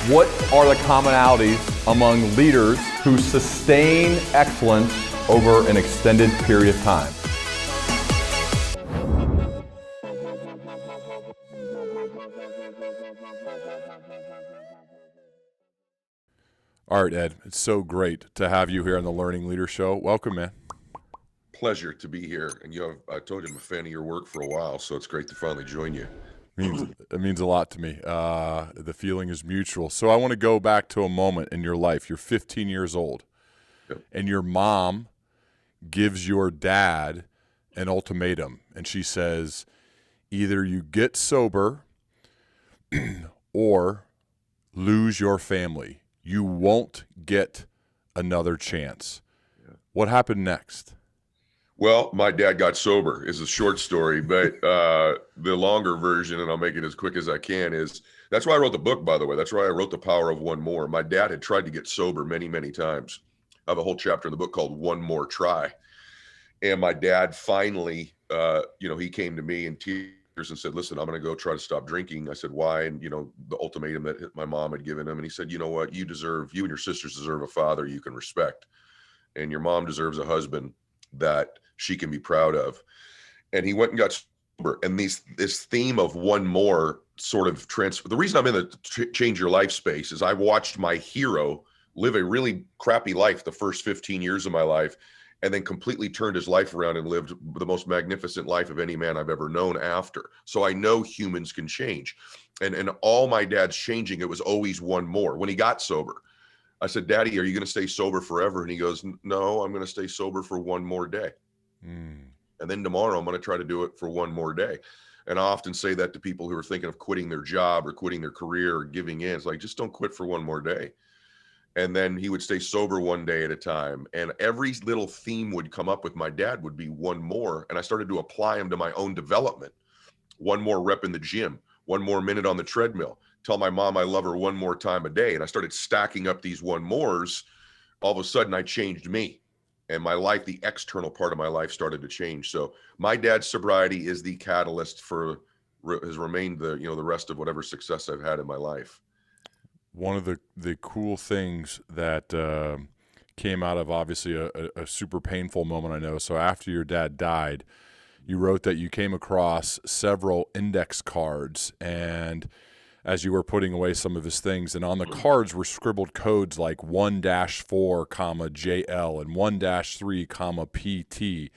What are the commonalities among leaders who sustain excellence over an extended period of time? All right, Ed, it's so great to have you here on the Learning Leader Show. Welcome, man. Pleasure to be here. And I told you I'm a fan of your work for a while, so it's great to finally join you. It means a lot to me. The feeling is mutual. So I want to go back to a moment in your life. You're 15 years old, Yep. and your mom gives your dad an ultimatum, and she says, either you get sober or lose your family. You won't get another chance. Yeah. What happened next? Well, my dad got sober is a short story, but the longer version, and I'll make it as quick as I can, is that's why I wrote the book, by the way. That's why I wrote The Power of One More. My dad had tried to get sober many, many times. I have a whole chapter in the book called One More Try. And my dad finally, he came to me in tears and said, listen, I'm going to go try to stop drinking. I said, why? And, the ultimatum that my mom had given him. And he said, you know what? You and your sisters deserve a father you can respect. And your mom deserves a husband that she can be proud of. And he went and got sober. And this theme of one more sort of transfer. The reason I'm in the change your life space is I watched my hero live a really crappy life the first 15 years of my life, and then completely turned his life around and lived the most magnificent life of any man I've ever known after. So I know humans can change. And all my dad's changing, it was always one more. When he got sober, I said, Daddy, are you going to stay sober forever? And he goes, no, I'm going to stay sober for one more day. And then tomorrow I'm going to try to do it for one more day. And I often say that to people who are thinking of quitting their job or quitting their career or giving in. It's like, just don't quit for one more day. And then he would stay sober one day at a time. And every little theme would come up with my dad would be one more. And I started to apply them to my own development. One more rep in the gym, one more minute on the treadmill, tell my mom I love her one more time a day. And I started stacking up these one mores. All of a sudden I changed me, and my life, the external part of my life, started to change. So my dad's sobriety is the catalyst has remained the rest of whatever success I've had in my life. One of the cool things that came out of obviously a super painful moment, I know. So after your dad died, you wrote that you came across several index cards, and as you were putting away some of his things, and on the cards were scribbled codes like 1-4, JL and 1-3, PT.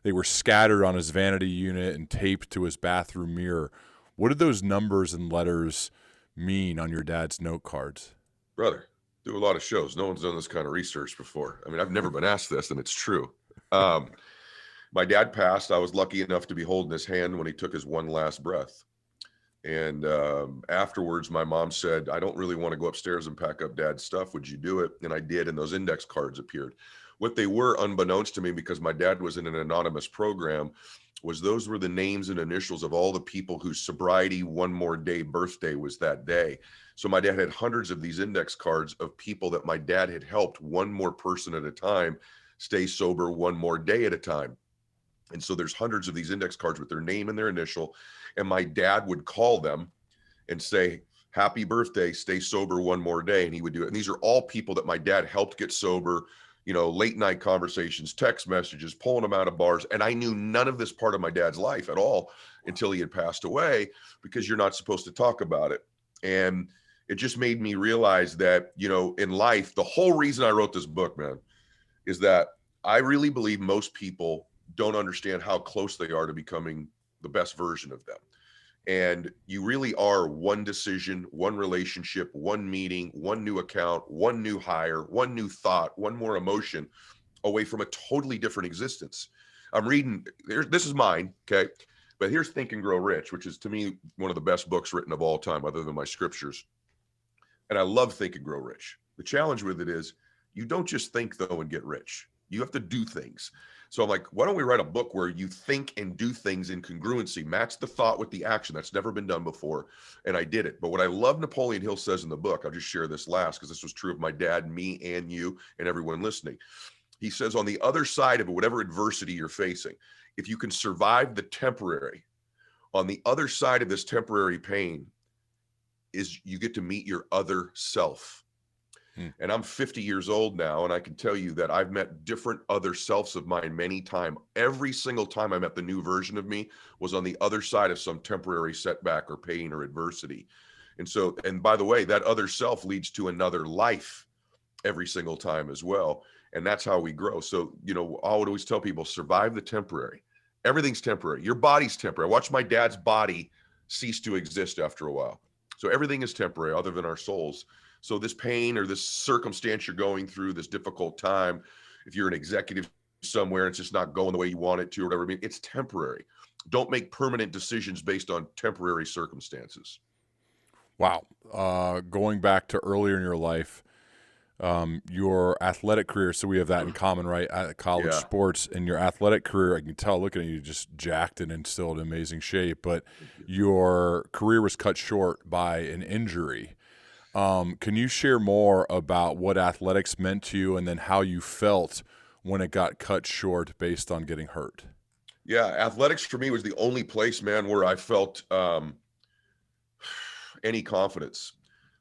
They were scattered on his vanity unit and taped to his bathroom mirror. What did those numbers and letters mean on your dad's note cards? Brother, do a lot of shows. No one's done this kind of research before. I mean, I've never been asked this, and it's true. My dad passed. I was lucky enough to be holding his hand when he took his one last breath. And afterwards, my mom said, I don't really want to go upstairs and pack up dad's stuff. Would you do it? And I did. And those index cards appeared. What they were, unbeknownst to me, because my dad was in an anonymous program, was those were the names and initials of all the people whose sobriety one more day birthday was that day. So my dad had hundreds of these index cards of people that my dad had helped one more person at a time stay sober one more day at a time. And so there's hundreds of these index cards with their name and their initial. And my dad would call them and say, happy birthday, stay sober one more day. And he would do it. And these are all people that my dad helped get sober, late night conversations, text messages, pulling them out of bars. And I knew none of this part of my dad's life at all until he had passed away, because you're not supposed to talk about it. And it just made me realize that, in life, the whole reason I wrote this book, man, is that I really believe most people don't understand how close they are to becoming the best version of them. And you really are one decision, one relationship, one meeting, one new account, one new hire, one new thought, one more emotion away from a totally different existence. I'm reading, this is mine, okay? But here's Think and Grow Rich, which is to me one of the best books written of all time, other than my scriptures. And I love Think and Grow Rich. The challenge with it is you don't just think, though, and get rich. You have to do things. So I'm like, why don't we write a book where you think and do things in congruency, match the thought with the action? That's never been done before. And I did it. But what I love Napoleon Hill says in the book, I'll just share this last because this was true of my dad, me, and you, and everyone listening. He says, on the other side of it, whatever adversity you're facing, if you can survive the temporary, on the other side of this temporary pain, is you get to meet your other self. And I'm 50 years old now, and I can tell you that I've met different other selves of mine many times. Every single time I met the new version of me was on the other side of some temporary setback or pain or adversity. And so, and by the way, that other self leads to another life every single time as well. And that's how we grow. So, you know, I would always tell people, survive the temporary. Everything's temporary. Your body's temporary. I watched my dad's body cease to exist after a while. So everything is temporary other than our souls. So this pain or this circumstance you're going through, this difficult time, if you're an executive somewhere, it's just not going the way you want it to, or whatever. I mean, it's temporary. Don't make permanent decisions based on temporary circumstances. Wow. Going back to earlier in your life, your athletic career, so we have that in common, right? At college sports and your athletic career, I can tell looking at you, just jacked and still in amazing shape, but your career was cut short by an injury. Can you share more about what athletics meant to you and then how you felt when it got cut short based on getting hurt? Yeah, athletics for me was the only place, man, where I felt any confidence.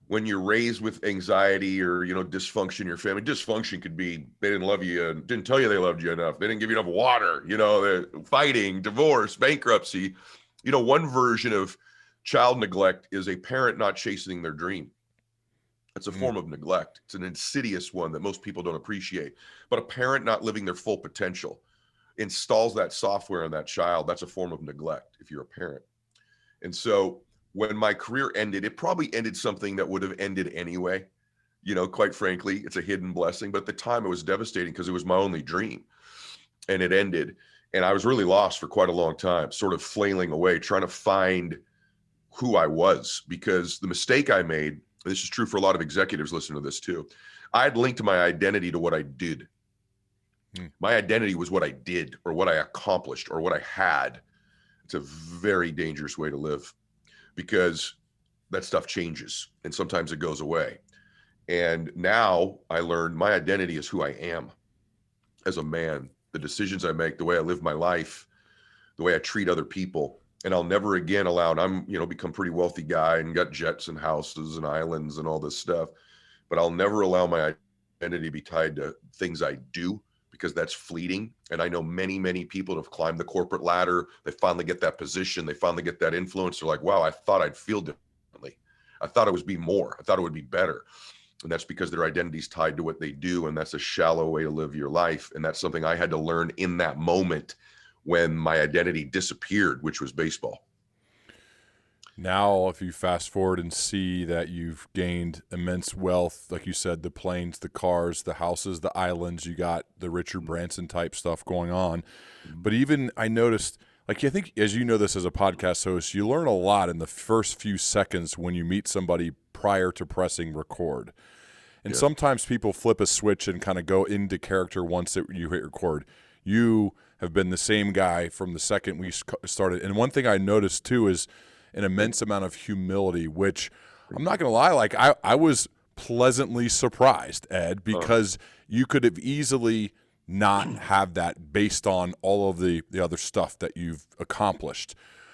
When you're raised with anxiety or, you know, dysfunction in your family, dysfunction could be they didn't love you and didn't tell you they loved you enough. They didn't give you enough water, you know, they're fighting, divorce, bankruptcy. You know, one version of child neglect is a parent not chasing their dream. It's a form of neglect. It's an insidious one that most people don't appreciate. But a parent not living their full potential installs that software in that child. That's a form of neglect if you're a parent. And so when my career ended, it probably ended something that would have ended anyway. You know, quite frankly, it's a hidden blessing. But at the time, it was devastating because it was my only dream. And it ended. And I was really lost for quite a long time, sort of flailing away, trying to find who I was. Because the mistake I made, this is true for a lot of executives listening to this too, I had linked my identity to what I did. My identity was what I did or what I accomplished or what I had. It's a very dangerous way to live because that stuff changes and sometimes it goes away. And now I learned my identity is who I am as a man, the decisions I make, the way I live my life, the way I treat other people. And I'll never again allow, and I'm, you know, become a pretty wealthy guy and got jets and houses and islands and all this stuff, but I'll never allow my identity to be tied to things I do because that's fleeting. And I know many, many people have climbed the corporate ladder. They finally get that position. They finally get that influence. They're like, wow, I thought I'd feel differently. I thought it would be more. I thought it would be better. And that's because their identity is tied to what they do. And that's a shallow way to live your life. And that's something I had to learn in that moment when my identity disappeared, which was baseball. Now, if you fast forward and see that you've gained immense wealth, like you said, the planes, the cars, the houses, the islands, you got the Richard Branson type stuff going on. But even I noticed, like, I think as you know this as a podcast host, you learn a lot in the first few seconds when you meet somebody prior to pressing record. And sometimes people flip a switch and kind of go into character once you hit record. You have been the same guy from the second we started. And one thing I noticed too is an immense amount of humility, which I'm not going to lie, like I was pleasantly surprised, Ed, because you could have easily not have that based on all of the other stuff that you've accomplished.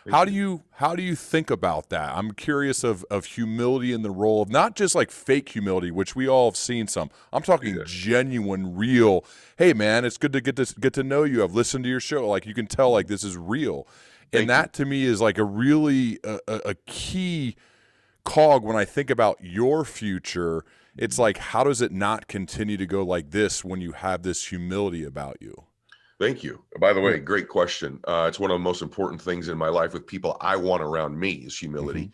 How do you think about that? I'm curious of humility in the role of not just like fake humility, which we all have seen some. I'm talking genuine, real. Hey man, it's good to get to know you. I've listened to your show. Like you can tell, like this is real, and that to me is like a really a key cog when I think about your future. It's like, how does it not continue to go like this when you have this humility about you? Thank you. By the way, great question. It's one of the most important things in my life with people I want around me is humility.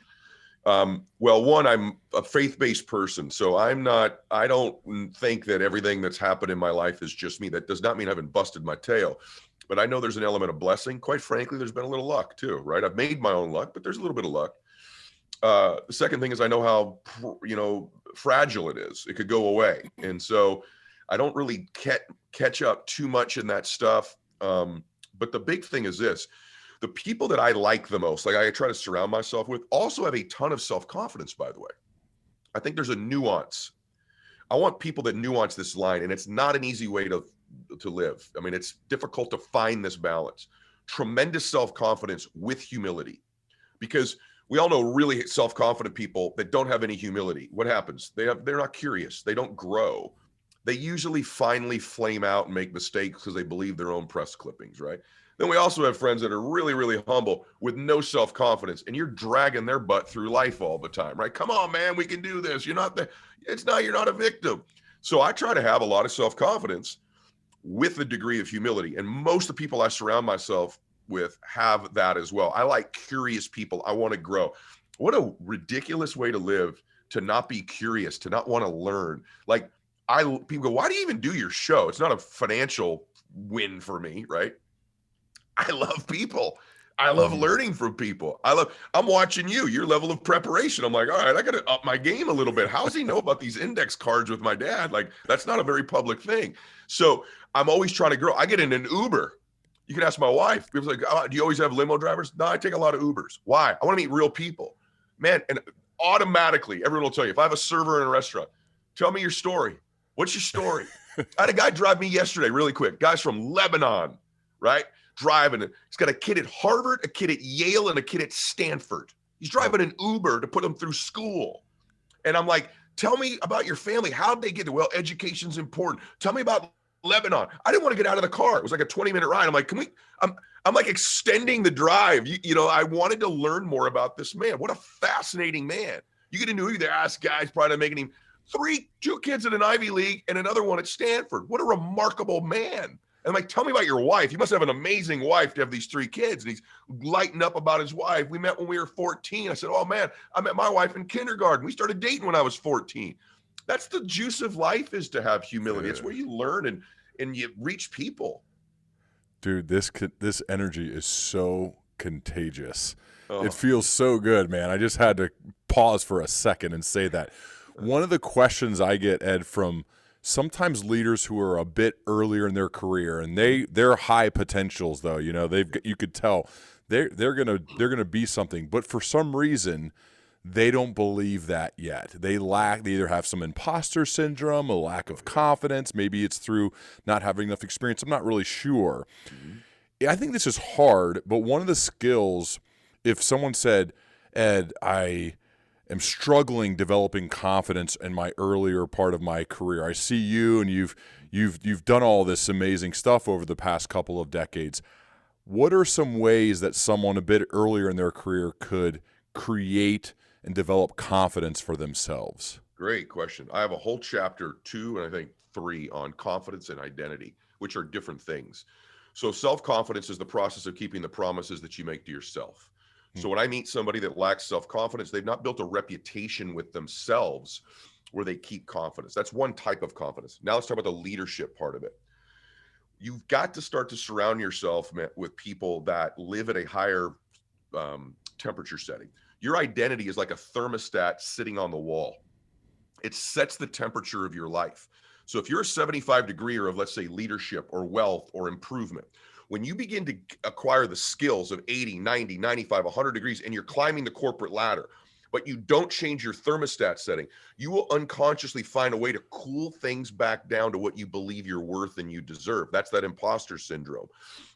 Well, one, I'm a faith-based person, so I don't think that everything that's happened in my life is just me. That does not mean I haven't busted my tail, but I know there's an element of blessing. Quite frankly, there's been a little luck too, right? I've made my own luck, but there's a little bit of luck. The second thing is I know how, fragile it is. It could go away. And so I don't really catch up too much in that stuff. But the big thing is this. The people that I like the most, like I try to surround myself with, also have a ton of self-confidence, by the way. I think there's a nuance. I want people that nuance this line, and it's not an easy way to live. I mean, it's difficult to find this balance. Tremendous self-confidence with humility. Because We all know really self-confident people that don't have any humility. What happens? They're not curious. They don't grow. They usually finally flame out and make mistakes because they believe their own press clippings, right? Then we also have friends that are really, really humble with no self-confidence, and you're dragging their butt through life all the time, right? Come on, man, we can do this. You're not a victim. So I try to have a lot of self-confidence with a degree of humility. And most of the people I surround myself with have that as well. I like curious people. I want to grow. What a ridiculous way to live, to not be curious, to not want to learn. Like people go, why do you even do your show? It's not a financial win for me, right? I love people. I love learning from people. I'm watching your level of preparation. I'm like, all right, I got to up my game a little bit. How does he know about these index cards with my dad? Like, that's not a very public thing. So I'm always trying to grow. I get in an Uber. You can ask my wife. People's like, oh, do you always have limo drivers? No, I take a lot of Ubers. Why? I want to meet real people, man. And automatically, everyone will tell you, if I have a server in a restaurant, tell me your story. What's your story? I had a guy drive me yesterday, really quick. Guy's from Lebanon, right? Driving. He's got a kid at Harvard, a kid at Yale, and a kid at Stanford. He's driving an Uber to put him through school. And I'm like, tell me about your family. How'd they get there? Well, education's important. Tell me about Lebanon. I didn't want to get out of the car. It was like a 20-minute ride. I'm like, I'm like extending the drive. I wanted to learn more about this man. What a fascinating man. You get into Uber, they ask guys probably making him two kids at an Ivy League and another one at Stanford. What a remarkable man. And I'm like, tell me about your wife. You must have an amazing wife to have these 3 kids. And he's lighting up about his wife. We met when we were 14. I said, oh man, I met my wife in kindergarten. We started dating when I was 14. That's the juice of life, is to have humility. Yeah. It's where you learn and you reach people. Dude, this energy is so contagious. Oh. It feels so good, man. I just had to pause for a second and say that. One of the questions I get, Ed, from sometimes leaders who are a bit earlier in their career, and they're high potentials though, you could tell they're gonna be something, but for some reason they don't believe that yet. They either have some imposter syndrome, a lack of confidence. Maybe it's through not having enough experience. I'm not really sure. I think this is hard, but one of the skills, if someone said, Ed, I am struggling developing confidence in my earlier part of my career. I see you and you've done all this amazing stuff over the past couple of decades. What are some ways that someone a bit earlier in their career could create and develop confidence for themselves? Great question. I have a whole chapter 2 and I think 3 on confidence and identity, which are different things. So self-confidence is the process of keeping the promises that you make to yourself. So when I meet somebody that lacks self-confidence, they've not built a reputation with themselves where they keep confidence. That's one type of confidence. Now let's talk about the leadership part of it. You've got to start to surround yourself with people that live at a higher temperature setting. Your identity is like a thermostat sitting on the wall. It sets the temperature of your life. So if you're a 75-degreer of, let's say, leadership or wealth or improvement, when you begin to acquire the skills of 80, 90, 95, 100 degrees, and you're climbing the corporate ladder, but you don't change your thermostat setting, you will unconsciously find a way to cool things back down to what you believe you're worth and you deserve. That's that imposter syndrome.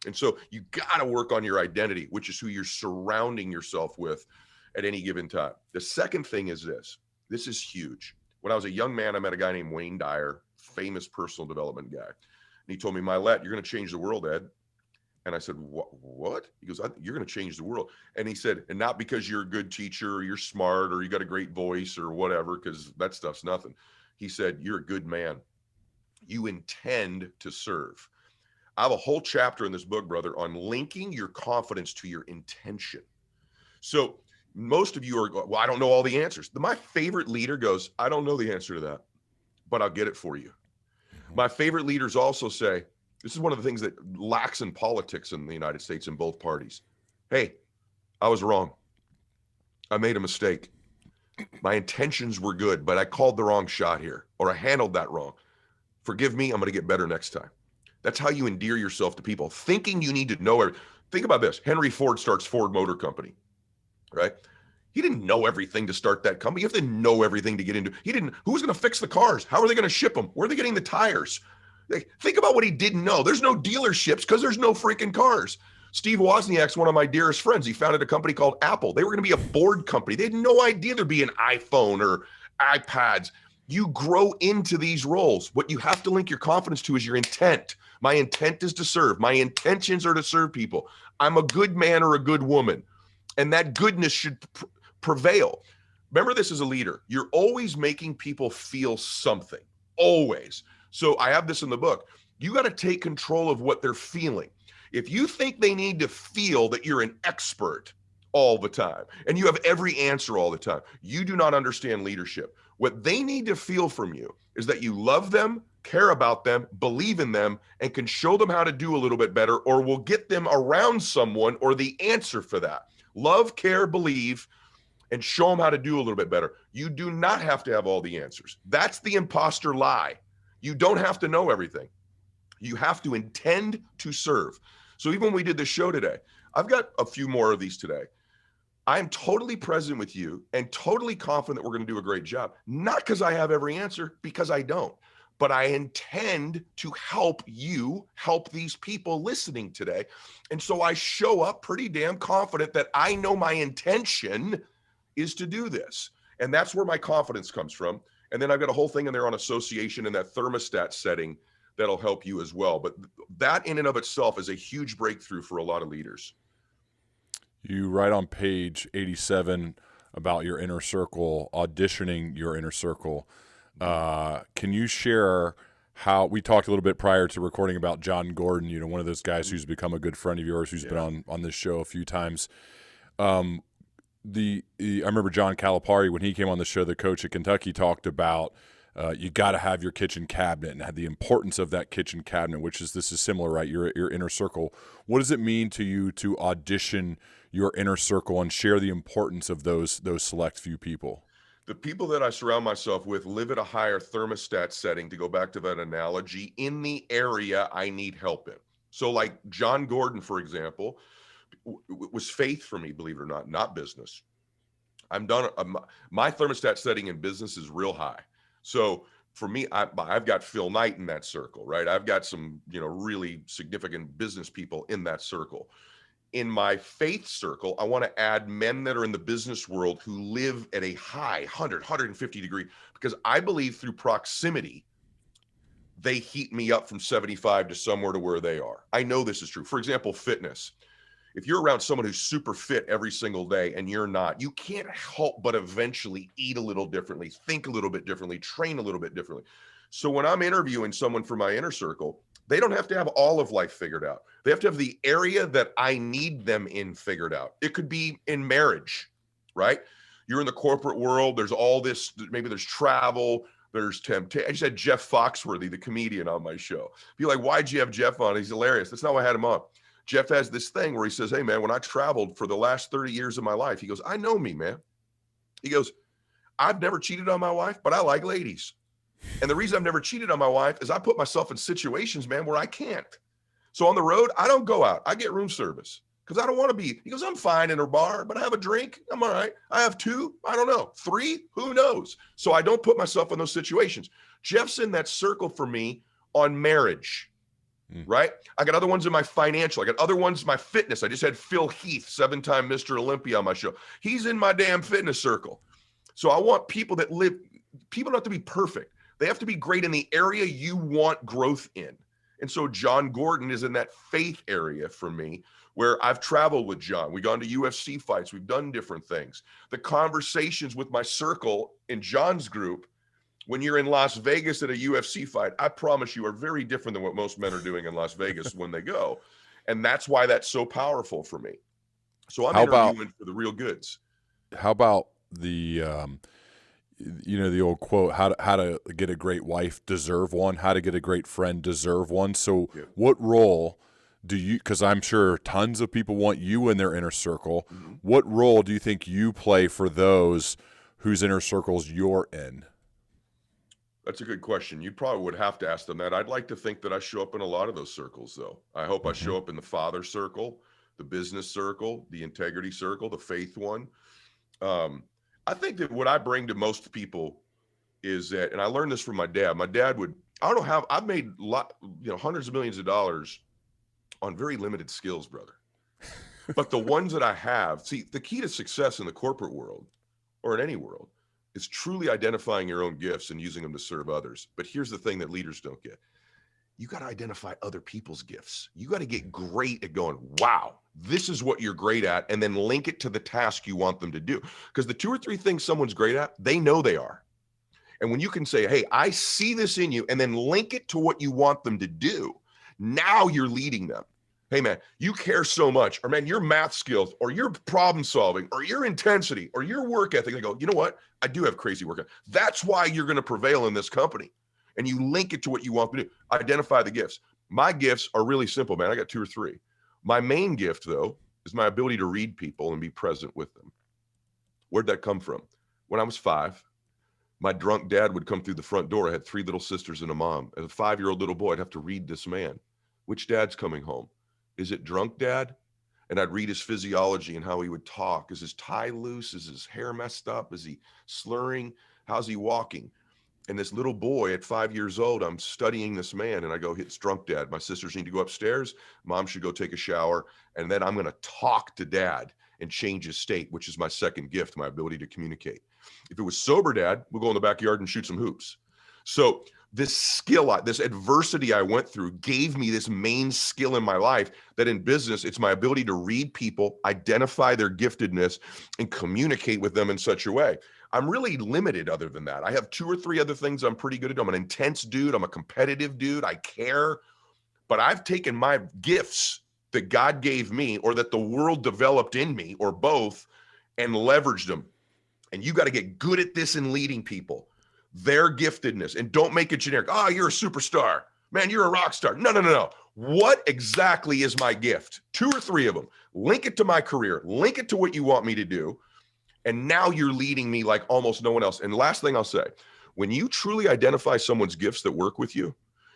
And so you got to work on your identity, which is who you're surrounding yourself with at any given time. The second thing is this. This is huge. When I was a young man, I met a guy named Wayne Dyer, famous personal development guy. And he told me, Mylett, you're going to change the world, Ed. And I said, what? He goes, you're going to change the world. And he said, and not because you're a good teacher or you're smart or you got a great voice or whatever, because that stuff's nothing. He said, you're a good man. You intend to serve. I have a whole chapter in this book, brother, on linking your confidence to your intention. So most of you are, well, I don't know all the answers. My favorite leader goes, I don't know the answer to that, but I'll get it for you. My favorite leaders also say, this is one of the things that lacks in politics in the United States in both parties. Hey, I was wrong. I made a mistake. My intentions were good, but I called the wrong shot here, or I handled that wrong. Forgive me, I'm going to get better next time. That's how you endear yourself to people, thinking you need to know everything. Think about this. Henry Ford starts Ford Motor Company, right? He didn't know everything to start that company. You have to know everything to get into. Who's going to fix the cars? How are they going to ship them? Where are they getting the tires? Think about what he didn't know. There's no dealerships because there's no freaking cars. Steve Wozniak's one of my dearest friends. He founded a company called Apple. They were going to be a board company. They had no idea there'd be an iPhone or iPads. You grow into these roles. What you have to link your confidence to is your intent. My intent is to serve. My intentions are to serve people. I'm a good man or a good woman. And that goodness should prevail. Remember this as a leader. You're always making people feel something. Always. So I have this in the book. You got to take control of what they're feeling. If you think they need to feel that you're an expert all the time and you have every answer all the time, you do not understand leadership. What they need to feel from you is that you love them, care about them, believe in them, and can show them how to do a little bit better, or will get them around someone or the answer for that. Love, care, believe, and show them how to do a little bit better. You do not have to have all the answers. That's the imposter lie. You don't have to know everything. You have to intend to serve. So even when we did the show today, I've got a few more of these today. I'm totally present with you and totally confident that we're going to do a great job. Not because I have every answer, because I don't. But I intend to help you help these people listening today. And so I show up pretty damn confident that I know my intention is to do this. And that's where my confidence comes from. And then I've got a whole thing in there on association and that thermostat setting that'll help you as well. But that in and of itself is a huge breakthrough for a lot of leaders. You write on page 87 about your inner circle, auditioning your inner circle. Can you share how we talked a little bit prior to recording about John Gordon, one of those guys who's become a good friend of yours, who's been on this show a few times. I remember John Calipari, when he came on the show, the coach at Kentucky, talked about you got to have your kitchen cabinet and have the importance of that kitchen cabinet, this is similar, right? Your inner circle. What does it mean to you to audition your inner circle and share the importance of those select few people? The people that I surround myself with live at a higher thermostat setting, to go back to that analogy, in the area I need help in. So like John Gordon, for example, was faith for me, believe it or not business. I'm done. My thermostat setting in business is real high. So for me, I've got Phil Knight in that circle, right? I've got some, really significant business people in that circle. In my faith circle, I want to add men that are in the business world who live at a high 100, 150 degree, because I believe through proximity, they heat me up from 75 to somewhere to where they are. I know this is true. For example, fitness. If you're around someone who's super fit every single day and you're not, you can't help but eventually eat a little differently, think a little bit differently, train a little bit differently. So when I'm interviewing someone for my inner circle, they don't have to have all of life figured out. They have to have the area that I need them in figured out. It could be in marriage, right? You're in the corporate world. There's all this, maybe there's travel, there's temptation. I just had Jeff Foxworthy, the comedian, on my show. Be like, why'd you have Jeff on? He's hilarious. That's not why I had him on. Jeff has this thing where he says, hey man, when I traveled for the last 30 years of my life, he goes, I know me, man. He goes, I've never cheated on my wife, but I like ladies. And the reason I've never cheated on my wife is I put myself in situations, man, where I can't. So on the road, I don't go out. I get room service because I don't want to be. He goes, I'm fine in a bar, but I have a drink. I'm all right. I have 2. I don't know. 3. Who knows? So I don't put myself in those situations. Jeff's in that circle for me on marriage, right? I got other ones in my financial. I got other ones in my fitness. I just had Phil Heath, 7-time Mr. Olympia, on my show. He's in my damn fitness circle. So I want people that live, people don't have to be perfect. They have to be great in the area you want growth in. And so John Gordon is in that faith area for me, where I've traveled with John. We've gone to UFC fights. We've done different things. The conversations with my circle in John's group, when you're in Las Vegas at a UFC fight, I promise you are very different than what most men are doing in Las Vegas when they go. And that's why that's so powerful for me. So I'm interviewing for the real goods. How about the the old quote, how to get a great wife, deserve one, how to get a great friend, deserve one. So what role do you, because I'm sure tons of people want you in their inner circle, what role do you think you play for those whose inner circles you're in? That's a good question. You probably would have to ask them that. I'd like to think that I show up in a lot of those circles, though. I hope I show up in the father circle, the business circle, the integrity circle, the faith one. I think that what I bring to most people is that, and I learned this from my dad. My dad would, I don't know how, I've made hundreds of millions of dollars on very limited skills, brother. But the ones that I have, see, the key to success in the corporate world or in any world is truly identifying your own gifts and using them to serve others. But here's the thing that leaders don't get. You got to identify other people's gifts. You got to get great at going, wow, this is what you're great at, and then link it to the task you want them to do. Because the 2 or 3 things someone's great at, they know they are. And when you can say, hey, I see this in you, and then link it to what you want them to do, now you're leading them. Hey, man, you care so much, or man, your math skills, or your problem solving, or your intensity, or your work ethic. They go, you know what? I do have crazy work ethic. That's why you're going to prevail in this company. And you link it to what you want to do. Identify the gifts. My gifts are really simple, man. I got 2 or 3. My main gift, though, is my ability to read people and be present with them. Where'd that come from? When I was 5, my drunk dad would come through the front door. I had 3 little sisters and a mom. As a 5-year-old little boy, I'd have to read this man. Which dad's coming home? Is it drunk dad? And I'd read his physiology and how he would talk. Is his tie loose? Is his hair messed up? Is he slurring? How's he walking? And this little boy at 5 years old, I'm studying this man, and I go, it's drunk dad. My sisters need to go upstairs. Mom should go take a shower. And then I'm going to talk to dad and change his state, which is my second gift, my ability to communicate. If it was sober dad, we'll go in the backyard and shoot some hoops. So this skill, this adversity I went through gave me this main skill in my life that in business, it's my ability to read people, identify their giftedness, and communicate with them in such a way. I'm really limited other than that. I have 2 or 3 other things I'm pretty good at. I'm an intense dude. I'm a competitive dude. I care. But I've taken my gifts that God gave me or that the world developed in me or both and leveraged them. And you got to get good at this in leading people, their giftedness, and don't make it generic. Oh, you're a superstar. Man, you're a rock star. No. What exactly is my gift? 2 or 3 of them. Link it to my career. Link it to what you want me to do. And now you're leading me like almost no one else. And last thing I'll say, when you truly identify someone's gifts that work with you,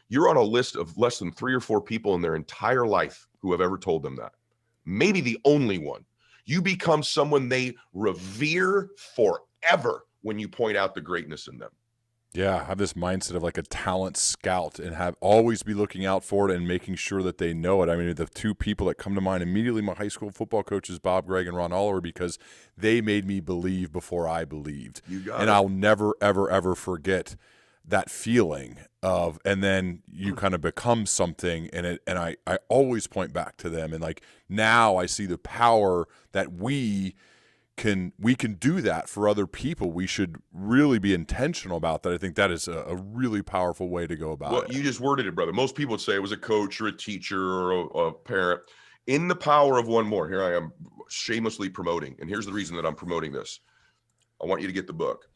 you're on a list of less than 3 or 4 people in their entire life who have ever told them that. Maybe the only one. You become someone they revere forever when you point out the greatness in them. Yeah, have this mindset of like a talent scout and have always be looking out for it and making sure that they know it. I mean, the 2 people that come to mind immediately, my high school football coaches, Bob Gregg and Ron Oliver, because they made me believe before I believed. You got and it. I'll never, ever, ever forget that feeling of, and then you kind of become something, and I always point back to them. And like now I see the power that we can do that for other people. We should really be intentional about that. I think that is a really powerful way to go about it. Well, you just worded it, brother. Most people would say it was a coach or a teacher or a parent. In the power of one more, here I am shamelessly promoting. And here's the reason that I'm promoting this. I want you to get the book.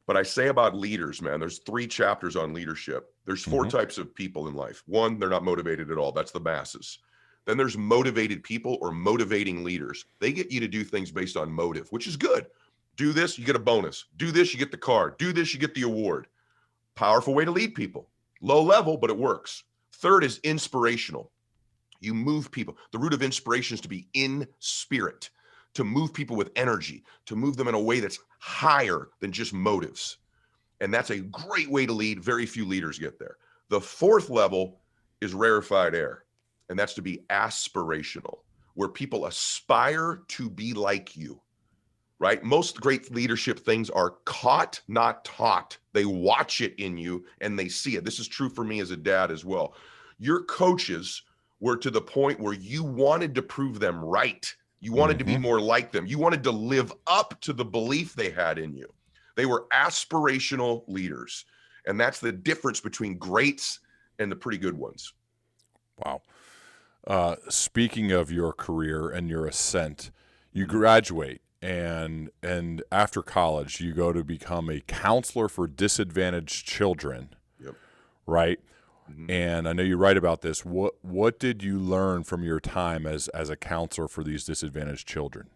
But I say about leaders, man, there's 3 chapters on leadership. There's 4 types of people in life. 1, they're not motivated at all. That's the masses. Then there's motivated people or motivating leaders. They get you to do things based on motive, which is good. Do this, you get a bonus. Do this, you get the car. Do this, you get the award. Powerful way to lead people. Low level, but it works. 3rd is inspirational. You move people. The root of inspiration is to be in spirit, to move people with energy, to move them in a way that's higher than just motives. And that's a great way to lead. Very few leaders get there. The 4th level is rarefied air. And that's to be aspirational, where people aspire to be like you, right? Most great leadership things are caught, not taught. They watch it in you and they see it. This is true for me as a dad as well. Your coaches were to the point where you wanted to prove them right. You wanted to be more like them. You wanted to live up to the belief they had in you. They were aspirational leaders. And that's the difference between greats and the pretty good ones. Wow. Speaking of your career and your ascent, you graduate and after college, you go to become a counselor for disadvantaged children. Yep. Right? And I know you write about this. What did you learn from your time as a counselor for these disadvantaged children?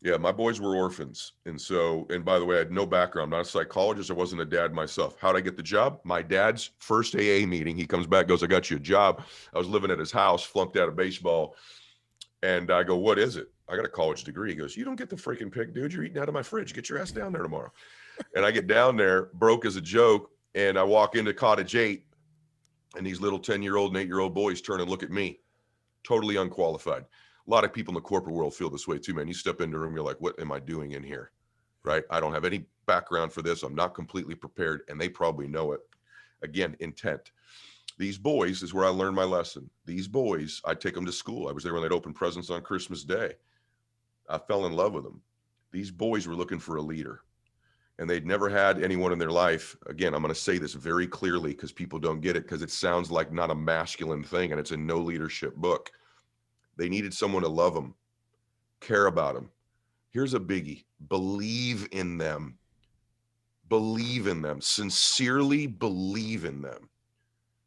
Yeah, my boys were orphans. And by the way, I had no background. I'm not a psychologist. I wasn't a dad myself. How'd I get the job? My dad's first AA meeting. He comes back, goes, I got you a job. I was living at his house, flunked out of baseball. And I go, what is it? I got a college degree. He goes, you don't get the freaking pick, dude. You're eating out of my fridge. Get your ass down there tomorrow. And I get down there, broke as a joke. And I walk into cottage 8. And these little 10-year-old and 8-year-old boys turn and look at me, totally unqualified. A lot of people in the corporate world feel this way too, man. You step into a room, you're like, what am I doing in here? Right? I don't have any background for this. I'm not completely prepared. And they probably know it. Again, intent. These boys is where I learned my lesson. These boys, I'd take them to school. I was there when they'd open presents on Christmas Day. I fell in love with them. These boys were looking for a leader, and they'd never had anyone in their life. Again, I'm going to say this very clearly because people don't get it, because it sounds like not a masculine thing, and it's a no leadership book. They needed someone to love them, care about them. Here's a biggie. Believe in them. Believe in them. Sincerely believe in them.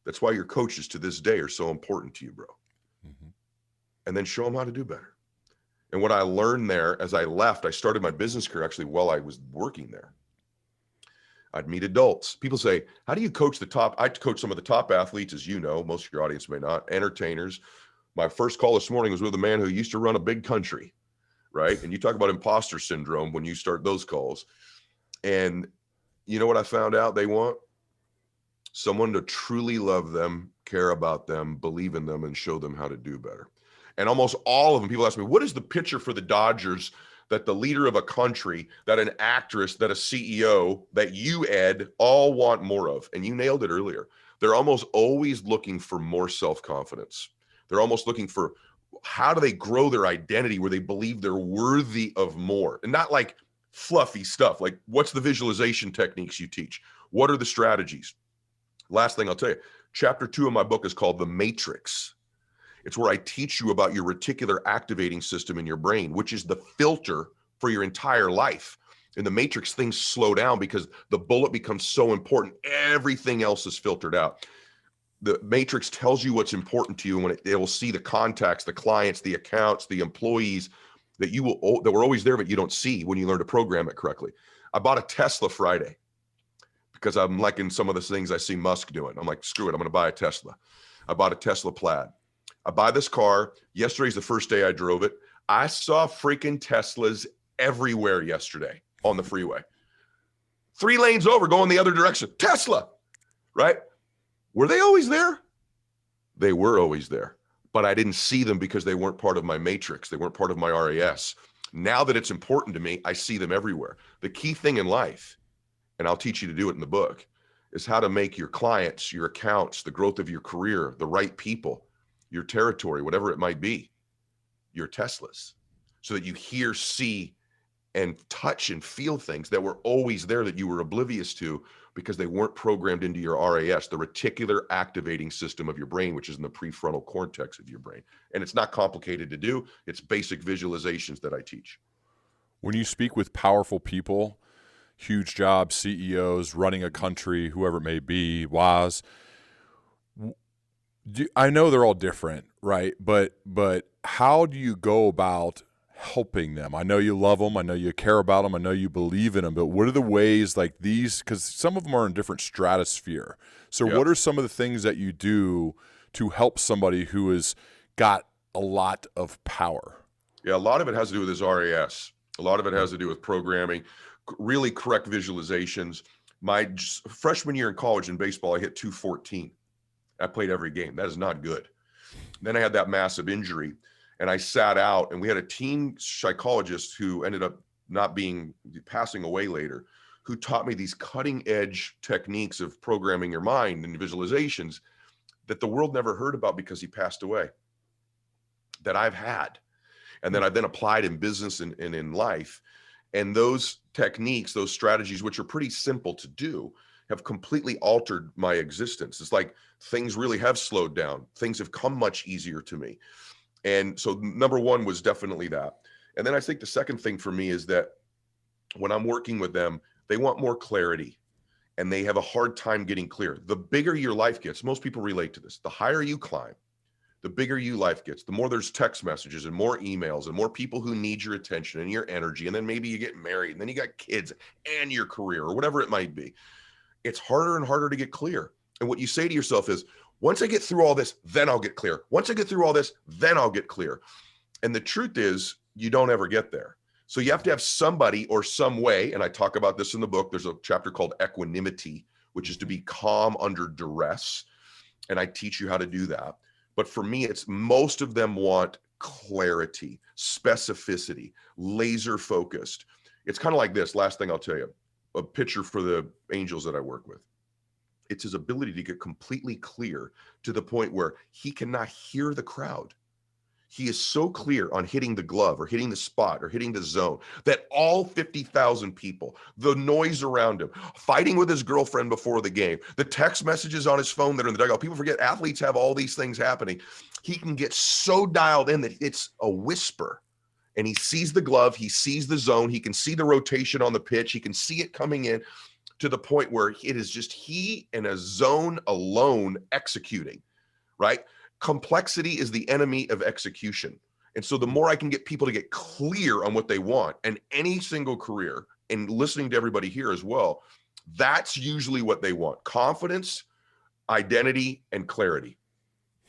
That's why your coaches to this day are so important to you, bro. Mm-hmm. And then show them how to do better. And what I learned there as I left, I started my business career actually while I was working there. I'd meet adults. People say, how do you coach the top? I coach some of the top athletes, as you know, most of your audience may not, entertainers. My first call this morning was with a man who used to run a big country, right? And you talk about imposter syndrome when you start those calls. And you know what I found out they want? Someone to truly love them, care about them, believe in them, and show them how to do better. And almost all of them, people ask me, what is the picture for the Dodgers that the leader of a country, that an actress, that a CEO, that you, Ed, all want more of? And you nailed it earlier. They're almost always looking for more self-confidence. They're almost looking for how do they grow their identity where they believe they're worthy of more, and not like fluffy stuff. Like, what's the visualization techniques you teach? What are the strategies? Last thing I'll tell you, chapter 2 of my book is called The Matrix. It's where I teach you about your reticular activating system in your brain, which is the filter for your entire life. In the Matrix, things slow down because the bullet becomes so important. Everything else is filtered out. The Matrix tells you what's important to you when it will see the contacts, the clients, the accounts, the employees that were always there, but you don't see when you learn to program it correctly. I bought a Tesla Friday, because I'm liking some of the things I see Musk doing. I'm like, screw it, I'm going to buy a Tesla. I bought a Tesla Plaid. I buy this car. Yesterday's the first day I drove it. I saw freaking Teslas everywhere yesterday on the freeway. 3 lanes over, going the other direction. Tesla, right? Were they always there? They were always there, but I didn't see them because they weren't part of my matrix. They weren't part of my RAS. Now that it's important to me, I see them everywhere. The key thing in life, and I'll teach you to do it in the book, is how to make your clients, your accounts, the growth of your career, the right people, your territory, whatever it might be, your Teslas, so that you hear, see, and touch and feel things that were always there that you were oblivious to because they weren't programmed into your RAS, the reticular activating system of your brain, which is in the prefrontal cortex of your brain. And it's not complicated to do. It's basic visualizations that I teach. When you speak with powerful people, huge jobs, CEOs, running a country, whoever it may be, WAS, I know they're all different, right? But how do you go about helping them? I know you love them. I know you care about them. I know you believe in them. But what are the ways like these? Because some of them are in different stratosphere. So What are some of the things that you do to help somebody who has got a lot of power? Yeah, a lot of it has to do with his RAS. A lot of it has to do with programming, really correct visualizations. My freshman year in college in baseball, I hit 214. I played every game. That is not good. Then I had that massive injury and I sat out, and we had a team psychologist who ended up passing away later, who taught me these cutting edge techniques of programming your mind and visualizations that the world never heard about because he passed away, that I've had. And then I've then applied in business and in life. And those techniques, those strategies, which are pretty simple to do, have completely altered my existence. It's like things really have slowed down. Things have come much easier to me. And so number one was definitely that. And then I think the second thing for me is that when I'm working with them, they want more clarity and they have a hard time getting clear. The bigger your life gets, most people relate to this, the higher you climb, the bigger your life gets, the more there's text messages and more emails and more people who need your attention and your energy. And then maybe you get married and then you got kids and your career or whatever it might be. It's harder and harder to get clear. And what you say to yourself is, once I get through all this, then I'll get clear. Once I get through all this, then I'll get clear. And the truth is, you don't ever get there. So you have to have somebody or some way, and I talk about this in the book. There's a chapter called equanimity, which is to be calm under duress. And I teach you how to do that. But for me, it's most of them want clarity, specificity, laser focused. It's kind of like this. Last thing I'll tell you, a picture for the angels that I work with. It's his ability to get completely clear to the point where he cannot hear the crowd. He is so clear on hitting the glove or hitting the spot or hitting the zone that all 50,000 people, the noise around him, fighting with his girlfriend before the game, the text messages on his phone that are in the dugout. People forget athletes have all these things happening. He can get so dialed in that it's a whisper. And he sees the glove, he sees the zone, he can see the rotation on the pitch, he can see it coming in to the point where it is just he in a zone alone executing, right? Complexity is the enemy of execution. And so the more I can get people to get clear on what they want, and any single career, and listening to everybody here as well, that's usually what they want: confidence, identity, and clarity.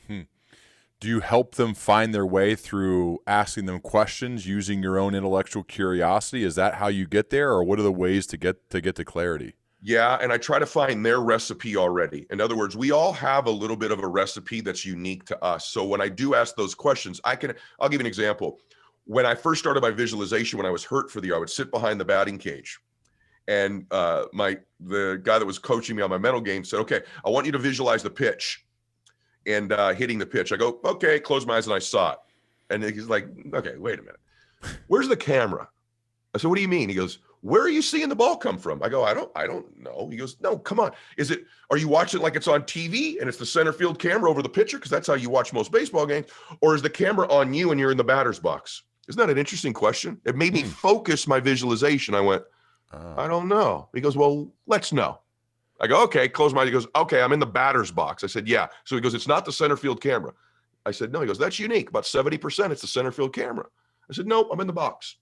Do you help them find their way through asking them questions, using your own intellectual curiosity? Is that how you get there, or what are the ways to get to clarity? Yeah, and I try to find their recipe already. In other words, we all have a little bit of a recipe that's unique to us. So when I do ask those questions, I'll give you an example. When I first started my visualization, when I was hurt for the year, I would sit behind the batting cage. And the guy that was coaching me on my mental game said, okay, I want you to visualize the pitch and hitting the pitch. I go, okay, close my eyes, and I saw it. And he's like, okay, wait a minute. Where's the camera? I said, what do you mean? He goes, where are you seeing the ball come from? I go, I don't know. He goes, no, come on. Are you watching it like it's on TV and it's the center field camera over the pitcher? Because that's how you watch most baseball games. Or is the camera on you and you're in the batter's box? Isn't that an interesting question? It made me focus my visualization. I went, I don't know. He goes, well, let's know. I go, okay, close my eyes. He goes, okay, I'm in the batter's box. I said, yeah. So he goes, it's not the center field camera. I said, no. He goes, that's unique. About 70%, it's the center field camera. I said, no, I'm in the box.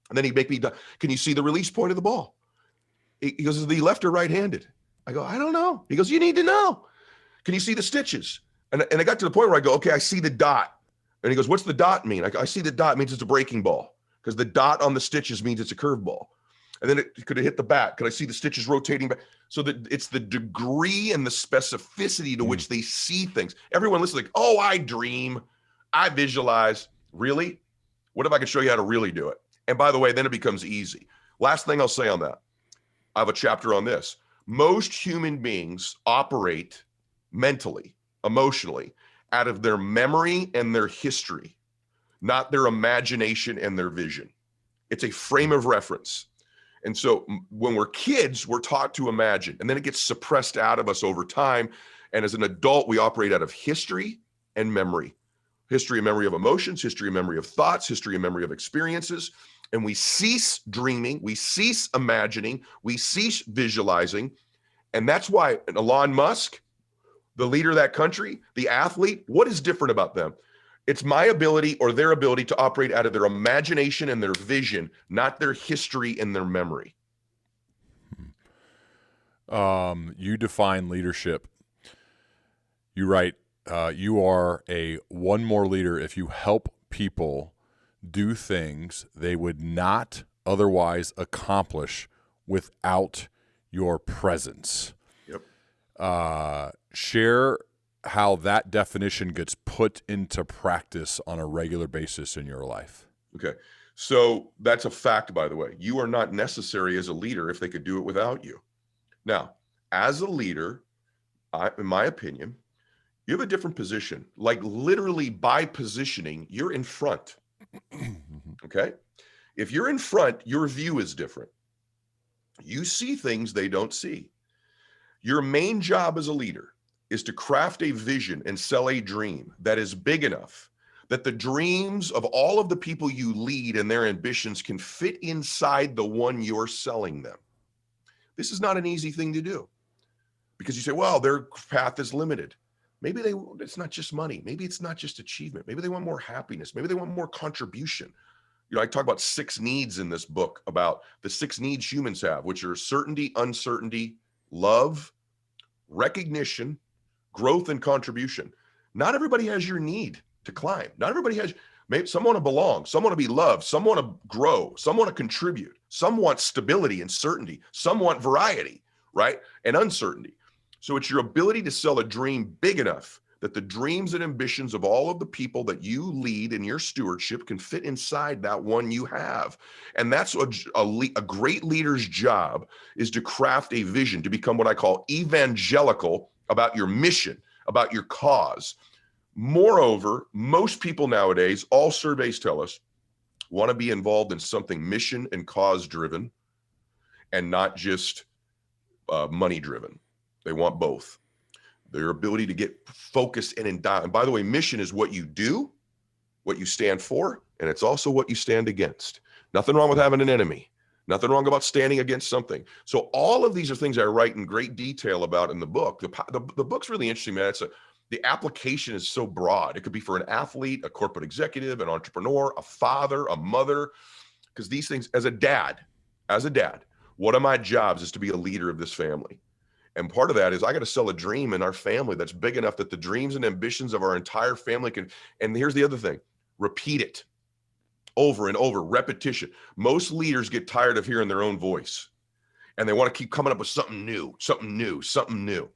And then he'd make me, can you see the release point of the ball? He goes, is the left or right-handed? I go, I don't know. He goes, you need to know. Can you see the stitches? And I got to the point where I go, okay, I see the dot. And he goes, what's the dot mean? I see the dot means it's a breaking ball, because the dot on the stitches means it's a curveball. And then could it hit the bat? Could I see the stitches rotating back? So that it's the degree and the specificity to which they see things. Everyone listens like, oh, I dream, I visualize. Really? What if I could show you how to really do it? And by the way, then it becomes easy. Last thing I'll say on that, I have a chapter on this. Most human beings operate mentally, emotionally, out of their memory and their history, not their imagination and their vision. It's a frame of reference. And so when we're kids, we're taught to imagine, and then it gets suppressed out of us over time. And as an adult, we operate out of history and memory. History and memory of emotions, history and memory of thoughts, history and memory of experiences. And we cease dreaming, we cease imagining, we cease visualizing. And that's why Elon Musk, the leader of that country, the athlete, what is different about them? It's my ability or their ability to operate out of their imagination and their vision, not their history and their memory. You define leadership. You write, you are a one more leader if you help people do things they would not otherwise accomplish without your presence. Yep. Share how that definition gets put into practice on a regular basis in your life. Okay. So that's a fact, by the way. You are not necessary as a leader if they could do it without you. Now, as a leader, in my opinion, you have a different position. Like literally by positioning, you're in front. Okay? If you're in front, your view is different. You see things they don't see. Your main job as a leader is to craft a vision and sell a dream that is big enough that the dreams of all of the people you lead and their ambitions can fit inside the one you're selling them. This is not an easy thing to do, because you say, well, their path is limited. Maybe it's not just money. Maybe it's not just achievement. Maybe they want more happiness. Maybe they want more contribution. You know, I talk about 6 needs in this book, about the 6 needs humans have, which are certainty, uncertainty, love, recognition, growth, and contribution. Not everybody has your need to climb. Not everybody has, maybe some want to belong, some want to be loved, some want to grow, some want to contribute, some want stability and certainty, some want variety, right? And uncertainty. So it's your ability to sell a dream big enough that the dreams and ambitions of all of the people that you lead in your stewardship can fit inside that one you have. And that's a great leader's job, is to craft a vision, to become what I call evangelical about your mission, about your cause. Moreover, most people nowadays, all surveys tell us, want to be involved in something mission and cause driven and not just money driven. They want both. Their ability to get focused in and down. And by the way, mission is what you do, what you stand for, and it's also what you stand against. Nothing wrong with having an enemy. Nothing wrong about standing against something. So all of these are things I write in great detail about in the book. The book's really interesting, man. The application is so broad. It could be for an athlete, a corporate executive, an entrepreneur, a father, a mother, because these things, as a dad, one of my jobs is to be a leader of this family. And part of that is I got to sell a dream in our family that's big enough that the dreams and ambitions of our entire family can, and here's the other thing, repeat it over and over, repetition. Most leaders get tired of hearing their own voice and they want to keep coming up with something new.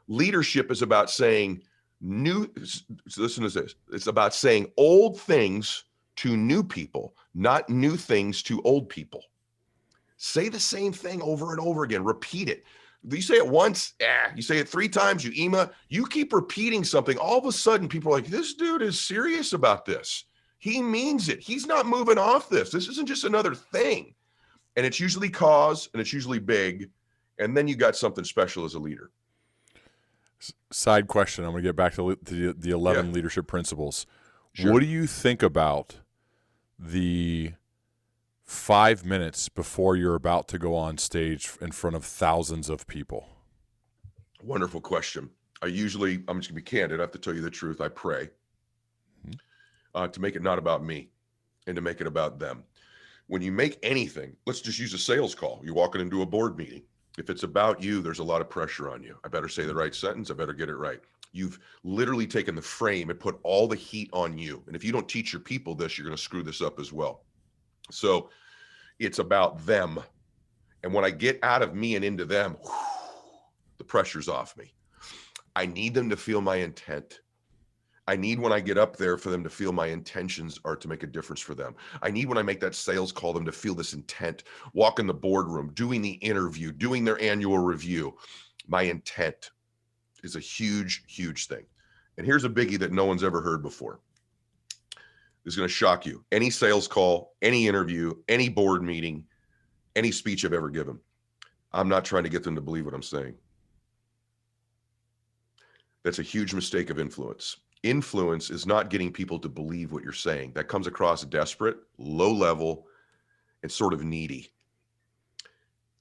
Leadership is about saying listen to this. It's about saying old things to new people, not new things to old people. Say the same thing over and over again. Repeat it. You say it once, you say it 3 times, you email, you keep repeating something. All of a sudden, people are like, this dude is serious about this. He means it. He's not moving off this. This isn't just another thing. And it's usually cause, and it's usually big. And then you got something special as a leader. Side question. I'm going to get back to the 11 leadership principles. Sure. What do you think about the 5 minutes before you're about to go on stage in front of thousands of people? Wonderful question. I'm just going to be candid. I have to tell you the truth. I pray to make it not about me and to make it about them. When you make anything, let's just use a sales call. You're walking into a board meeting. If it's about you, there's a lot of pressure on you. I better say the right sentence. I better get it right. You've literally taken the frame and put all the heat on you. And if you don't teach your people this, you're going to screw this up as well. So it's about them. And when I get out of me and into them, the pressure's off me. I need them to feel my intent. I need when I get up there for them to feel my intentions are to make a difference for them. I need when I make that sales call them to feel this intent, walk in the boardroom, doing the interview, doing their annual review. My intent is a huge, huge thing. And here's a biggie that no one's ever heard before. This is going to shock you. Any sales call, any interview, any board meeting, any speech I've ever given, I'm not trying to get them to believe what I'm saying. That's a huge mistake of influence. Influence is not getting people to believe what you're saying. That comes across desperate, low level, and sort of needy.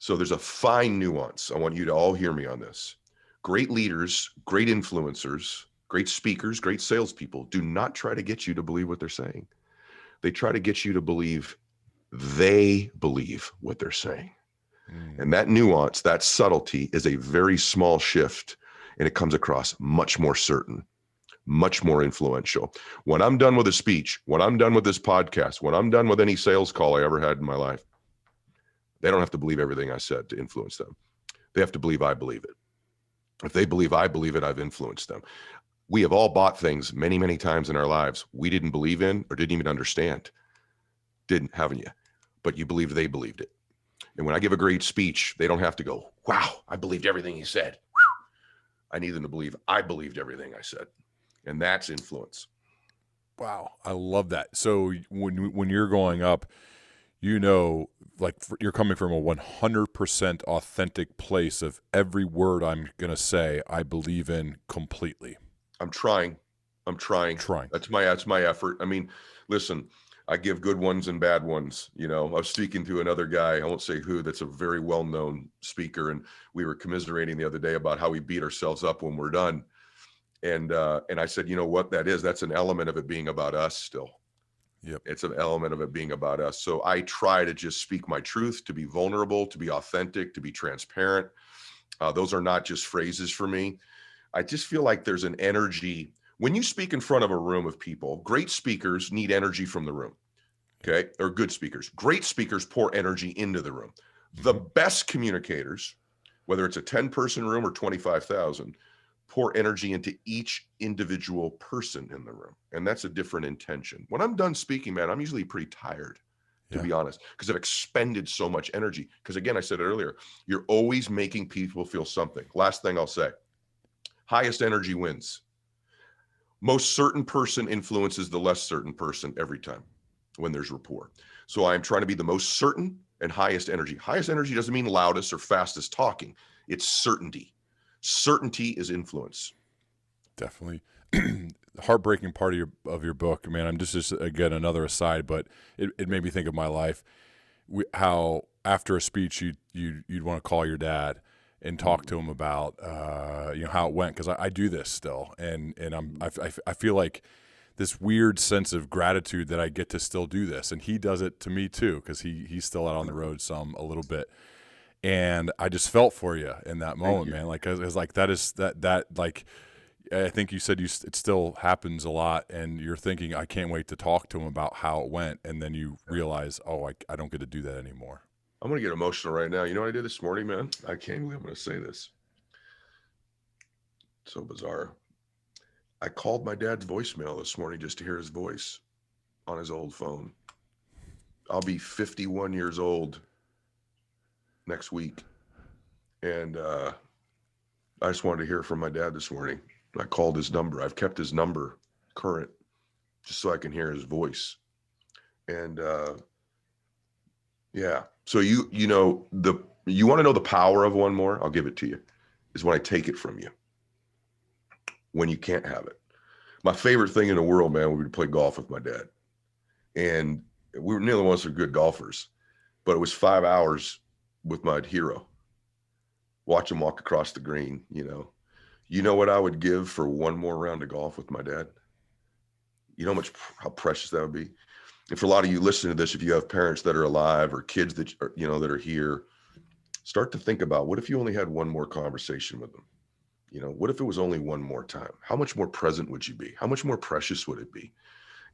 So there's a fine nuance. I want you to all hear me on this. Great leaders, great influencers, great speakers, great salespeople do not try to get you to believe what they're saying. They try to get you to believe they believe what they're saying. And that nuance, that subtlety is a very small shift, and it comes across much more certain, much more influential. When I'm done with a speech, when I'm done with this podcast, when I'm done with any sales call I ever had in my life, they don't have to believe everything I said to influence them. They have to believe I believe it. If they believe I believe it, I've influenced them. We have all bought things many, many times in our lives we didn't believe in or didn't even understand. Haven't you? But you believed they believed it. And when I give a great speech, they don't have to go, wow, I believed everything he said. I need them to believe I believed everything I said. And that's influence. Wow. I love that. So when you're going up, you know, like you're coming from a 100% authentic place of every word I'm going to say, I believe in completely. I'm trying. That's my effort. I mean, listen, I give good ones and bad ones. You know, I was speaking to another guy, I won't say who, that's a very well-known speaker. And we were commiserating the other day about how we beat ourselves up when we're done. And I said, you know what that is? That's an element of it being about us still. Yep. It's an element of it being about us. So I try to just speak my truth, to be vulnerable, to be authentic, to be transparent. Those are not just phrases for me. I just feel like there's an energy. When you speak in front of a room of people, great speakers need energy from the room. Okay. Or good speakers. Great speakers pour energy into the room. The best communicators, whether it's a 10-person room or 25,000, pour energy into each individual person in the room. And that's a different intention. When I'm done speaking, man, I'm usually pretty tired, to be honest, because I've expended so much energy. Because again, I said it earlier, you're always making people feel something. Last thing I'll say, highest energy wins. Most certain person influences the less certain person every time when there's rapport. So I'm trying to be the most certain and highest energy. Highest energy doesn't mean loudest or fastest talking. It's certainty. Certainty is influence. Definitely. Heartbreaking part of your book, man. I'm just again another aside, but it made me think of my life. How after a speech you'd want to call your dad and talk to him about how it went, because I do this still, and I feel like this weird sense of gratitude that I get to still do this, and he does it to me too, because he's still out on the road a little bit. And I just felt for you in that moment, man. Like, it's like that like, I think you said it still happens a lot, and you're thinking, I can't wait to talk to him about how it went. And then you realize, oh, I don't get to do that anymore. I'm going to get emotional right now. You know what I did this morning, man? I can't believe I'm going to say this. So bizarre. I called my dad's voicemail this morning just to hear his voice on his old phone. I'll be 51 years old next week. And I just wanted to hear from my dad this morning. I called his number. I've kept his number current just so I can hear his voice. And yeah. So you want to know the power of one more? I'll give it to you. Is when I take it from you. When you can't have it. My favorite thing in the world, man, would be to play golf with my dad. And we were neither one of us are good golfers, but it was 5 hours with my hero. Watch him walk across the green, You know what I would give for one more round of golf with my dad? You know how precious that would be? And for a lot of you listening to this, if you have parents that are alive or kids that are, that are here, start to think about, what if you only had one more conversation with them? What if it was only one more time? How much more present would you be? How much more precious would it be?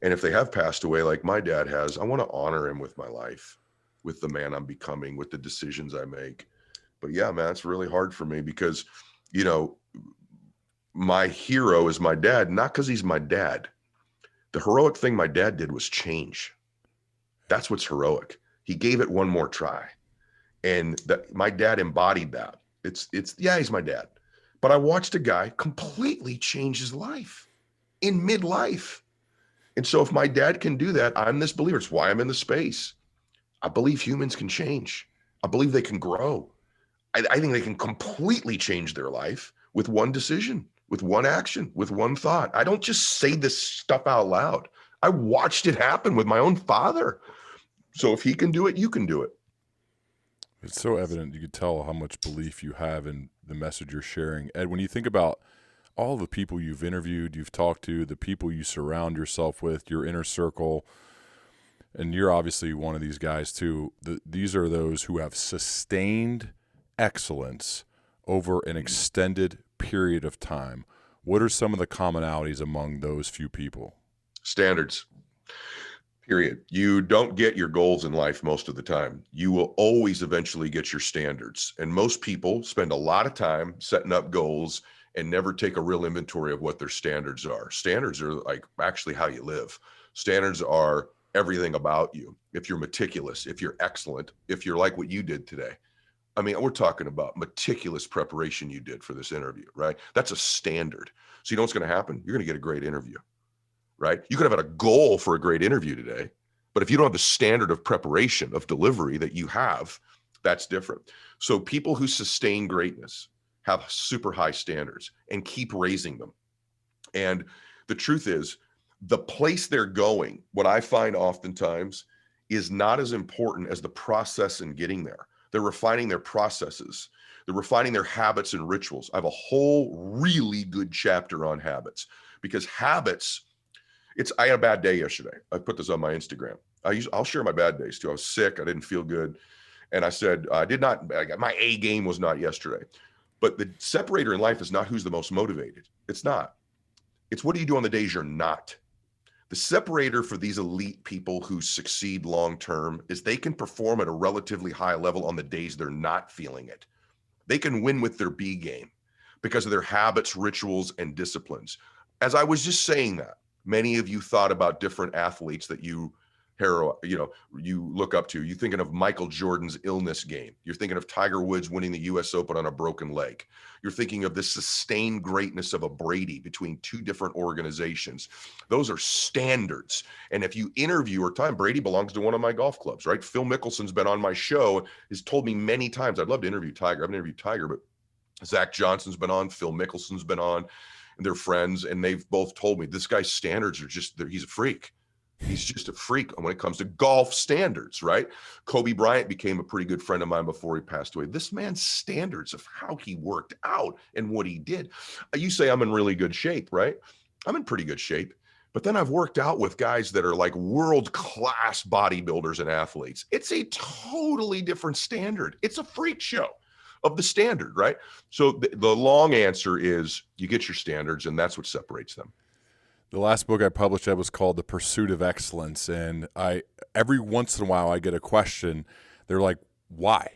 And if they have passed away, like my dad has, I want to honor him with my life, with the man I'm becoming, with the decisions I make. But yeah, man, it's really hard for me because, my hero is my dad, not because he's my dad. The heroic thing my dad did was change. That's what's heroic. He gave it one more try. And my dad embodied that. He's my dad. But I watched a guy completely change his life in midlife. And so if my dad can do that, I'm this believer. It's why I'm in the space. I believe humans can change. I believe they can grow. I think they can completely change their life with one decision, with one action, with one thought. I don't just say this stuff out loud. I watched it happen with my own father. So if he can do it, you can do it. It's so evident. You could tell how much belief you have in the message you're sharing. Ed, when you think about all the people you've interviewed, you've talked to, the people you surround yourself with, your inner circle, and you're obviously one of these guys too. These are those who have sustained excellence over an extended period of time. What are some of the commonalities among those few people? Standards. Period. You don't get your goals in life most of the time. You will always eventually get your standards. And most people spend a lot of time setting up goals and never take a real inventory of what their standards are. Standards are like actually how you live. Standards are everything about you. If you're meticulous, if you're excellent, if you're like what you did today. I mean, we're talking about meticulous preparation you did for this interview, right? That's a standard. So you know what's going to happen? You're going to get a great interview. Right? You could have had a goal for a great interview today, but if you don't have the standard of preparation, of delivery that you have, that's different. So people who sustain greatness have super high standards and keep raising them. And the truth is, the place they're going, what I find oftentimes, is not as important as the process in getting there. They're refining their processes. They're refining their habits and rituals. I have a whole really good chapter on habits, because habits, I had a bad day yesterday. I put this on my Instagram. I'll share my bad days too. I was sick. I didn't feel good. And I said, my A game was not yesterday. But the separator in life is not who's the most motivated. It's not. It's what do you do on the days you're not. The separator for these elite people who succeed long-term is they can perform at a relatively high level on the days they're not feeling it. They can win with their B game. because of their habits, rituals, and disciplines. As I was just saying that, many of you thought about different athletes that you look up to. You're thinking of Michael Jordan's illness game. You're thinking of Tiger Woods winning the US Open on a broken leg. You're thinking of the sustained greatness of a Brady between two different organizations. Those are standards. And if you interview or time, Brady belongs to one of my golf clubs, right? Phil Mickelson's been on my show, has told me many times, I'd love to interview Tiger. I've interviewed Tiger, but Zach Johnson's been on, Phil Mickelson's been on, and they're friends. And they've both told me this guy's standards are he's a freak. He's just a freak when it comes to golf standards, right? Kobe Bryant became a pretty good friend of mine before he passed away. This man's standards of how he worked out and what he did. You say I'm in really good shape, right? I'm in pretty good shape. But then I've worked out with guys that are like world-class bodybuilders and athletes. It's a totally different standard. It's a freak show of the standard, right? So the long answer is you get your standards, and that's what separates them. The last book I published was called The Pursuit of Excellence, and every once in a while I get a question. They're like, why?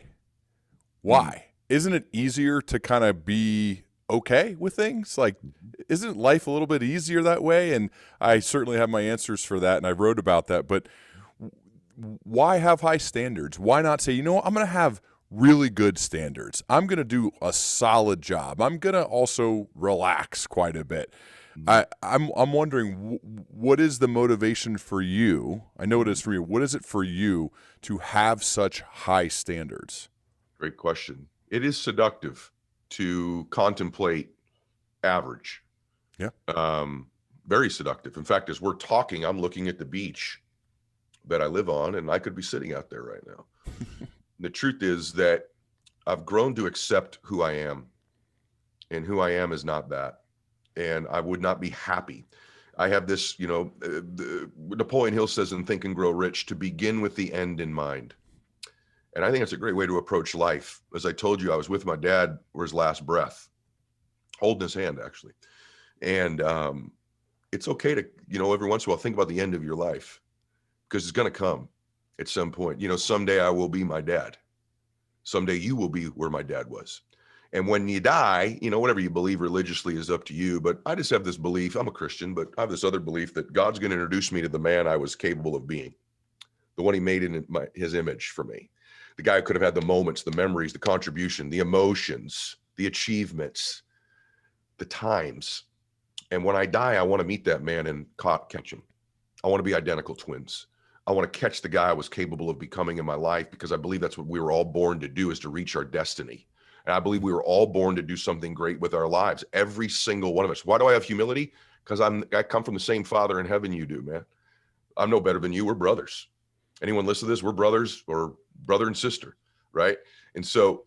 Why? Isn't it easier to kind of be okay with things? Like, isn't life a little bit easier that way? And I certainly have my answers for that, and I wrote about that. But why have high standards? Why not say, I'm going to have really good standards. I'm going to do a solid job. I'm going to also relax quite a bit. I'm wondering, what is the motivation for you? I know it is for you. What is it for you to have such high standards? Great question. It is seductive to contemplate average. Yeah. Very seductive. In fact, as we're talking, I'm looking at the beach that I live on, and I could be sitting out there right now. The truth is that I've grown to accept who I am, and who I am is not that. And I would not be happy. I have this, Napoleon Hill says in Think and Grow Rich, to begin with the end in mind. And I think it's a great way to approach life. As I told you, I was with my dad for his last breath, holding his hand, actually. And it's okay to, every once in a while, think about the end of your life, because it's going to come at some point. Someday I will be my dad. Someday you will be where my dad was. And when you die, whatever you believe religiously is up to you. But I just have this belief, I'm a Christian, but I have this other belief that God's going to introduce me to the man I was capable of being, the one he made in his image for me. The guy who could have had the moments, the memories, the contribution, the emotions, the achievements, the times. And when I die, I want to meet that man and catch him. I want to be identical twins. I want to catch the guy I was capable of becoming in my life, because I believe that's what we were all born to do, is to reach our destiny. And I believe we were all born to do something great with our lives. Every single one of us. Why do I have humility? Because I come from the same Father in heaven you do, man. I'm no better than you. We're brothers. Anyone listen to this? We're brothers, or brother and sister, right? And so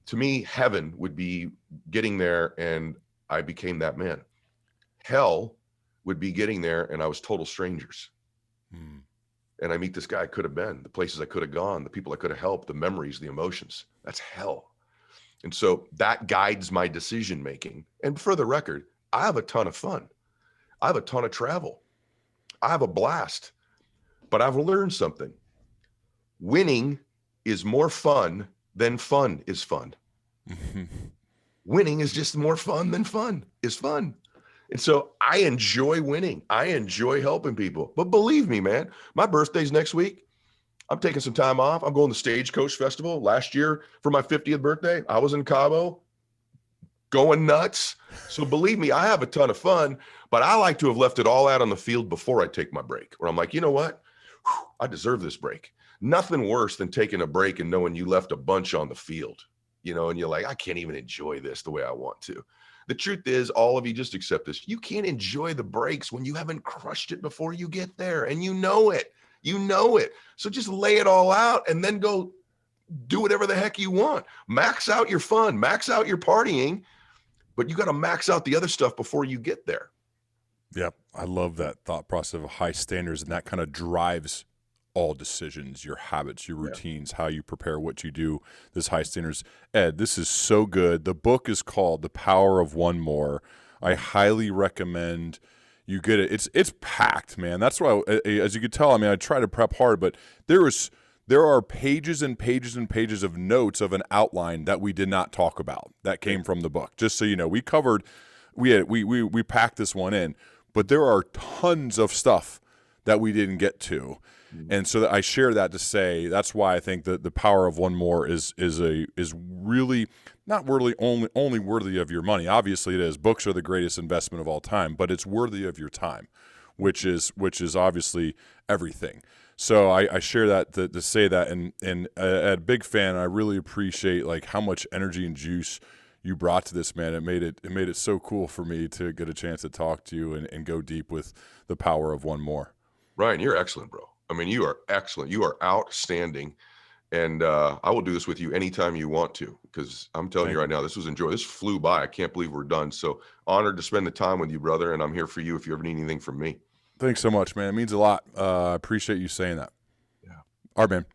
to me, heaven would be getting there and I became that man. Hell would be getting there and I was total strangers. And I meet this guy I could have been, the places I could have gone, the people I could have helped, the memories, the emotions. That's hell. And so that guides my decision making. And for the record, I have a ton of fun. I have a ton of travel. I have a blast. But I've learned something. Winning is more fun than fun is fun. Winning is just more fun than fun is fun. And so I enjoy winning. I enjoy helping people. But believe me, man, my birthday's next week. I'm taking some time off. I'm going to Stagecoach Festival. Last year for my 50th birthday, I was in Cabo going nuts. So believe me, I have a ton of fun, but I like to have left it all out on the field before I take my break, where I'm like, you know what? I deserve this break. Nothing worse than taking a break and knowing you left a bunch on the field, and you're like, I can't even enjoy this the way I want to. The truth is, all of you just accept this. You can't enjoy the breaks when you haven't crushed it before you get there, and you know it. So just lay it all out and then go do whatever the heck you want. Max out your fun, max out your partying, but you got to max out the other stuff before you get there. Yep. I love that thought process of high standards, and that kind of drives all decisions, your habits, your routines, how you prepare, what you do, this high standards. Ed, this is so good. The book is called The Power of One More. I highly recommend you get it. It's packed, man. That's why, as you could tell, I try to prep hard, but there is there are pages and pages and pages of notes of an outline that we did not talk about that came from the book. Just so you know, we packed this one in, but there are tons of stuff that we didn't get to. And so I share that to say that's why I think that the power of one more is really not really only worthy of your money. Obviously it is. Books are the greatest investment of all time, but it's worthy of your time, which is obviously everything. So I share that to say that, and a big fan. I really appreciate like how much energy and juice you brought to this, man. It made it so cool for me to get a chance to talk to you and go deep with the power of one more. Ryan, you're excellent, bro. I mean, you are excellent. You are outstanding. And I will do this with you anytime you want to, because I'm telling you right now, this was enjoyable. This flew by. I can't believe we're done. So honored to spend the time with you, brother. And I'm here for you if you ever need anything from me. Thanks so much, man. It means a lot. I appreciate you saying that. Yeah. All right, man.